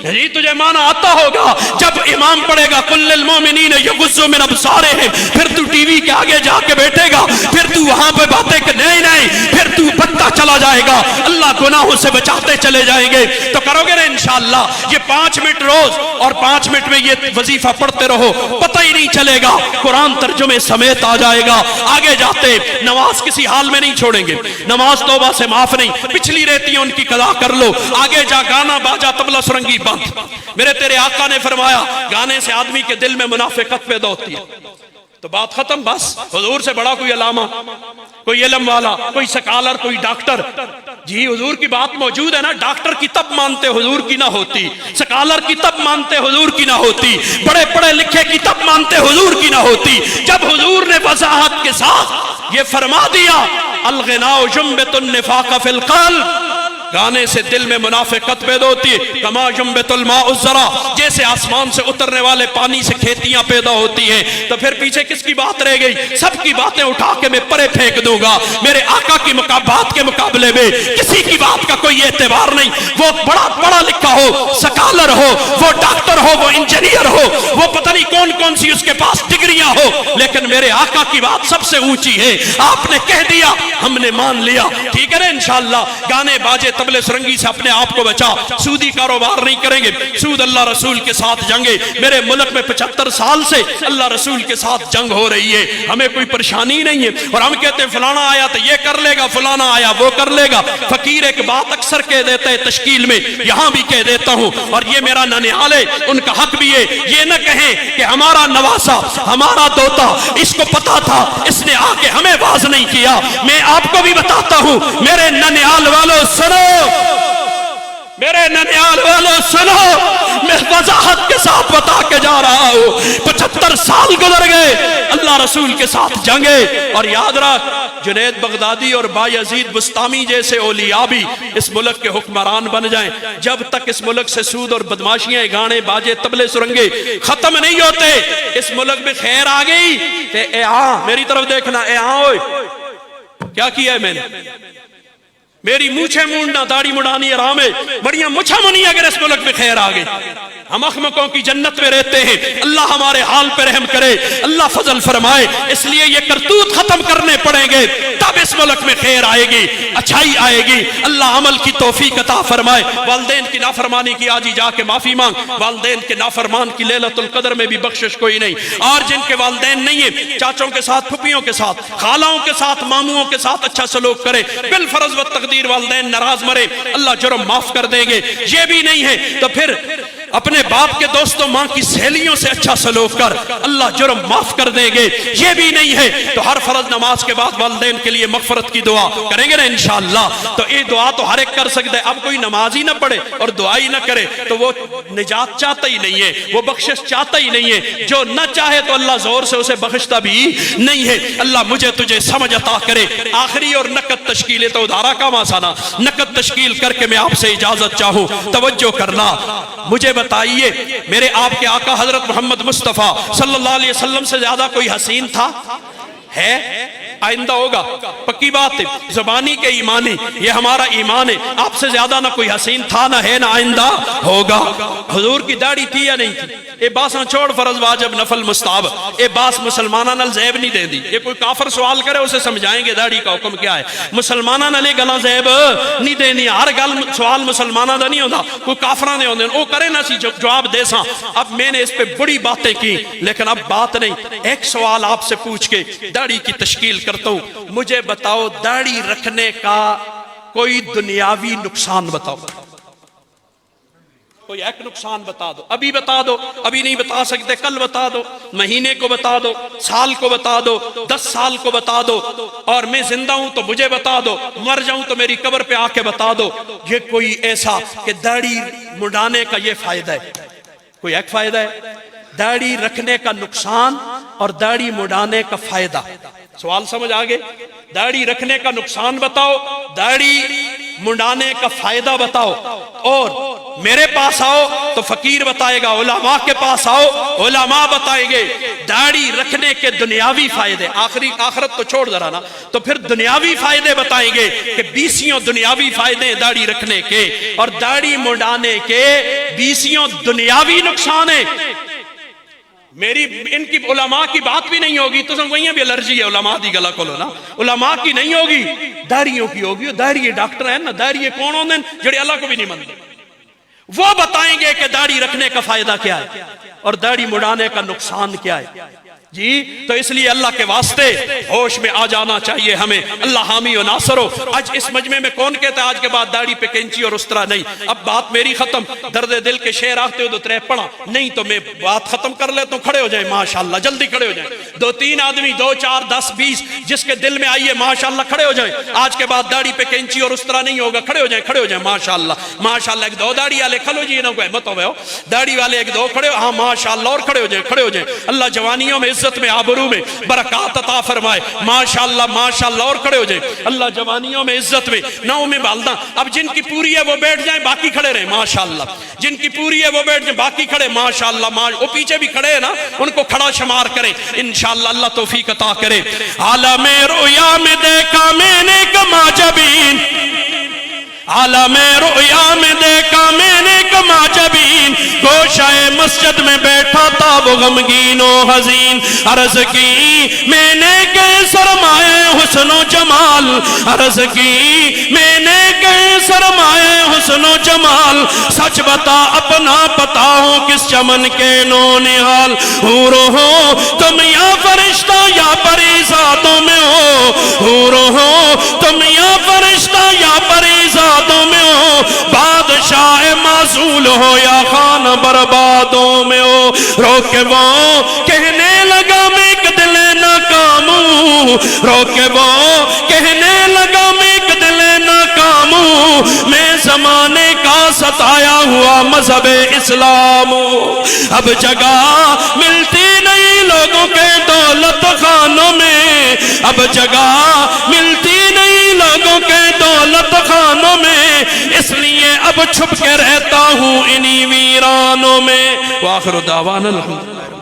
جی تجھے معنی آتا ہوگا۔ جب امام پڑھے گا قل للمؤمنین یغضوا من ابصارہم، پھر تو ٹی وی کے آگے جا کے بیٹھے گا، پھر تو وہاں پہ باتیں کہ نہیں، پھر تو بتتا چلا جائے گا، اللہ گناہوں سے بچاتے چلے جائیں گے۔ تو کرو گے نا انشاءاللہ یہ 5 منٹ روز، اور 5 منٹ میں یہ وظیفہ پڑھتے رہو، پتہ ہی نہیں چلے گا، قرآن ترجمے سمیت آ جائے گا۔ آگے جاتے نماز کسی حال میں نہیں چھوڑیں گے، نماز توبہ سے معاف نہیں، پچھلی رہتی ہے ان کی قضا کر لو۔ آگے جا گانا باجا طبلہ سرنگی بند۔ میرے تیرے آقا نے فرمایا گانے سے آدمی کے دل میں منافقت پیدا ہوتی ہے، تو بات ختم۔ بس حضور سے بڑا کوئی علامہ، کوئی علم والا، کوئی سکالر، کوئی ڈاکٹر، جی حضور کی بات موجود ہے نا، ڈاکٹر کی تب مانتے حضور کی نہ ہوتی، سکالر کی تب مانتے حضور کی نہ ہوتی، بڑے پڑھے لکھے کی تب مانتے حضور کی نہ ہوتی، جب حضور نے وضاحت کے ساتھ یہ فرما دیا الغناء جنبت النفاق فی القلب، گانے سے دل میں منافقت پیدا ہوتی ہے، کما جنبت الماء الزرع، جیسے آسمان سے اترنے والے پانی سے کھیتیاں پیدا ہوتی ہیں۔ تو پھر پیچھے کس کی بات رہ گئی؟ سب کی باتیں اٹھا کے میں پرے پھینک دوں گا، میرے آقا کی بات کے مقابلے میں کسی کی بات کا کوئی اعتبار نہیں، وہ بڑا پڑھا لکھا ہو، سکالر ہو، وہ ڈاکٹر ہو، وہ انجینئر ہو، وہ پتہ نہیں کون کون سی اس کے پاس ڈگریاں ہو، لیکن میرے آقا کی بات سب سے اونچی ہے۔ آپ نے کہہ دیا، ہم نے مان لیا، ٹھیک ہے نا انشاءاللہ۔ گانے باجے طبلے سرنگی سے اپنے آپ کو بچا، سودی کاروبار نہیں کریں گے، سود اللہ رسول کے ساتھ جنگے۔ میرے ملک میں 75 سال سے اللہ رسول کے ساتھ جنگ ہو رہی ہے، ہمیں کوئی پریشانی نہیں ہے، اور ہم کہتے ہیں فلانا آیا تو یہ کر لے گا، فلانا آیا وہ کر لے گا۔ فقیر ایک بات اکثر کہہ دیتا ہے تشکیل میں، یہاں بھی کہہ دیتا ہوں، اور یہ میرا ننیال ہے، ان کا حق بھی ہے، یہ نہ کہیں کہ ہمارا نواسا، ہمارا دوتا، اس کو پتا تھا، اس نے آ کے ہمیں باز نہیں کیا۔ میں آپ کو بھی بتاتا ہوں، میرے ننیال والوں سنو، میرے ننیال والوں سنو، میں وضاحت کے ساتھ بتا کے جا رہا ہوں، 75 سال گزر گئے اللہ رسول کے ساتھ جنگے، اور یاد رکھ جنید بغدادی اور بایزید بستامی جیسے اولیاء بھی اس ملک کے حکمران بن جائیں، جب تک اس ملک سے سود اور بدماشیاں، گانے باجے طبلے سرنگے ختم نہیں ہوتے، اس ملک میں خیر آ گئی کہ اے ہاں میری طرف دیکھنا، اے ہاں اوئے کیا کیا ہے میں نے، میری مونچھیں مونڈنا، داڑھی مڑانی آرام ہے، بڑیاں مچھا منی اگر اس ملک میں خیر آگے، ہم احمقوں کی جنت میں رہتے ہیں، اللہ ہمارے حال پہ رحم کرے، اللہ فضل فرمائے، اس لیے یہ کرتوت ختم کرنے پڑیں گے، تب اس ملک میں خیر آئے گی، اچھائی آئے گی، اللہ عمل کی توفیق عطا فرمائے۔ والدین کی نافرمانی کی آج ہی جا کے معافی مانگ، والدین کے نافرمان کی لیلۃ القدر میں بھی بخشش کوئی نہیں، اور جن کے والدین نہیں ہیں، چاچوں کے ساتھ، پھپھیوں کے ساتھ، خالاؤں کے ساتھ، ماموں کے ساتھ اچھا سلوک کرے، بالفرض و تقدیر والدین ناراض مرے، اللہ جرم معاف کر دیں گے۔ یہ بھی نہیں ہے تو پھر اپنے باپ کے دوستوں، ماں کی سہیلیوں سے اچھا سلوک کر، اللہ جرم معاف کر دیں گے۔ یہ بھی نہیں ہے تو ہر فرض نماز کے بعد والدین کے لیے مغفرت کی دعا کریں گے نا انشاءاللہ۔ تو یہ دعا تو ہر ایک کر سکتا ہے، اب کوئی نماز ہی نہ پڑھے اور دعا ہی نہ کرے تو وہ نجات چاہتا ہی نہیں ہے، وہ بخشش چاہتا ہی نہیں ہے، جو نہ چاہے تو اللہ زور سے اسے بخشتا بھی نہیں ہے۔ اللہ مجھے تجھے سمجھ عطا کرے۔ آخری اور نقد تشکیل تو ادھارا کا ماسانا نقد تشکیل کر کے میں آپ سے اجازت چاہوں، توجہ کرنا۔ مجھے بتائیے میرے آپ کے آقا حضرت محمد مصطفیٰ صلی اللہ علیہ وسلم سے زیادہ کوئی حسین تھا؟ ہے؟ آئندہ ہوگا، پکی بات ہے، زبانی کے ایمانی، یہ ہمارا ایمان ہے، آپ سے زیادہ نہ کوئی حسین تھا، نہ ہے، نہ آئندہ ہوگا۔ حضور کی داڑھی تھی یا نہیں تھی؟ اے باساں چھوڑ فرض واجب نفل مستحب، اے باس مسلمانہ نل زیب نہیں دے دی، یہ کوئی کافر سوال کرے اسے سمجھائیں گے داڑھی کا حکم کیا ہے۔ مسلمانہ نلے گلاں زیب نہیں دینی، ہر گل سوال مسلمانہ دا نہیں ہوتا، کوئی کافرہ نے ہوندے وہ کرے نہ سی جواب دے ساں۔ اب میں نے اس پہ بڑی باتیں کی لیکن اب بات نہیں، ایک سوال آپ سے پوچھ کے داڑھی کی تشکیل کرتا ہوں، مجھے بتاؤ داڑھی رکھنے کا کوئی دنیاوی نقصان بتاؤ، کوئی ایک نقصان بتا دو، ابھی بتا دو، ابھی نہیں بتا سکتے کل بتا دو، مہینے کو بتا دو، سال کو بتا دو، 10 سال کو بتا دو، اور میں زندہ ہوں تو مجھے بتا دو، مر جاؤں تو میری قبر پہ آ کے بتا دو۔ یہ کوئی ایسا کہ داڑھی مڈانے کا یہ فائدہ ہے، کوئی ایک فائدہ ہے، داڑھی رکھنے کا نقصان اور داڑھی مڈانے کا فائدہ۔ سوال سمجھ آگے؟ داڑھی رکھنے کا نقصان بتاؤ، داڑھی منڈانے کا فائدہ بتاؤ، اور میرے پاس آؤ تو فقیر بتائے گا، علماء کے پاس آؤ علماء بتائیں گے داڑھی رکھنے کے دنیاوی فائدے، آخرت تو چھوڑ ذرا نا، تو پھر دنیاوی فائدے بتائیں گے کہ 20 دنیاوی فائدے ہیں داڑھی رکھنے کے، اور داڑھی منڈانے کے 20 دنیاوی نقصان ہیں۔ میری ان کی علماء کی بات بھی نہیں ہوگی تو وہیں بھی الرجی ہے، علماء دی گلا کھولو نا، علماء کی نہیں ہوگی، داڑھیوں کی ہوگی۔ داڑھی ڈاکٹر ہیں نا، داڑھی کون ہوندے ہیں جڑے اللہ کو بھی نہیں مانتے، وہ بتائیں گے کہ داڑھی رکھنے کا فائدہ کیا ہے اور داڑھی مڑانے کا نقصان کیا ہے۔ جی تو اس لیے اللہ کے واسطے ہوش میں آ جانا چاہیے ہمیں، اللہ حامی و ناصر ہو۔ آج اس مجمع میں کون کہتا ہے آج کے بعد داڑھی پہ کینچی اور استرا نہیں؟ اب بات میری ختم، درد دل کے شعر آتے ہو تو ترے پڑھا نہیں تو میں بات ختم کر لیتا ہوں۔ کھڑے ہو جائیں ماشاءاللہ، جلدی کھڑے ہو جائیں، 2-3 آدمی 2 4 10 20 جس کے دل میں آئیے ماشاءاللہ کھڑے ہو جائیں۔ آج کے بعد داڑھی پہ کینچی اور استرا نہیں ہوگا، کھڑے ہو جائیں، کھڑے ہو جائیں ماشاءاللہ ماشاءاللہ۔ ایک 2 داڑھی والے کھلو جی، نہ کوئی مت ہو، داڑھی والے 1-2 کھڑے ہو، ہاں ماشاءاللہ، اور کھڑے ہو جائیں، کھڑے ہو جائیں۔ اللہ جوانیوں میں عزت میں آبرو میں برکات عطا فرمائے ماشاءاللہ ماشاءاللہ، اور کھڑے ہو جائیں۔ اللہ جوانیوں میں عزت میں ناؤں میں بالدہ، اب جن کی پوری ہے وہ بیٹھ جائیں، باقی کھڑے رہیں ماشاءاللہ، جن کی پوری ہے وہ بیٹھ جائیں، باقی کھڑے ماشاءاللہ۔ وہ پیچھے بھی کھڑے ہیں نا، ان کو کھڑا شمار کریں انشاءاللہ، اللہ توفیق عطا کرے۔ عالم رؤیا میں دیکھا میں نے کما جبین، عالم رؤیا میں دیکھا میں نے کما جبین، گوشہ مسجد میں بیٹھا تھا وہ غمگین و حزین، عرض کی میں نے کہ سرمائے حسن و جمال، عرض کی میں نے کہ سرمائے حسن و جمال، سچ بتا اپنا پتا ہوں کس چمن کے نونہال، حور ہو تم یا فرشتہ یا پری ذاتوں میں ہو، حور ہو تم یا فرشتہ یا پری ذاتوں میں ہو، بادشاہ معزول ہو یا خان بربادوں میں ہو، رو کے وہ کہنے لگا میں ایک دل ناکام ہوں، رو کے وہ کہنے لگا میں ایک دل ناکام ہوں، میں زمانے کا ستایا ہوا مذہب اسلام ہوں، اب جگہ ملتی نہیں لوگوں کے دولت خانوں میں، اب جگہ ملتی نہیں لوگوں کے دولت خانوں میں، اس لیے اب چھپ کے رہتا ہوں انہی ویرانوں میں۔ وآخر دعوانا الحمدللہ۔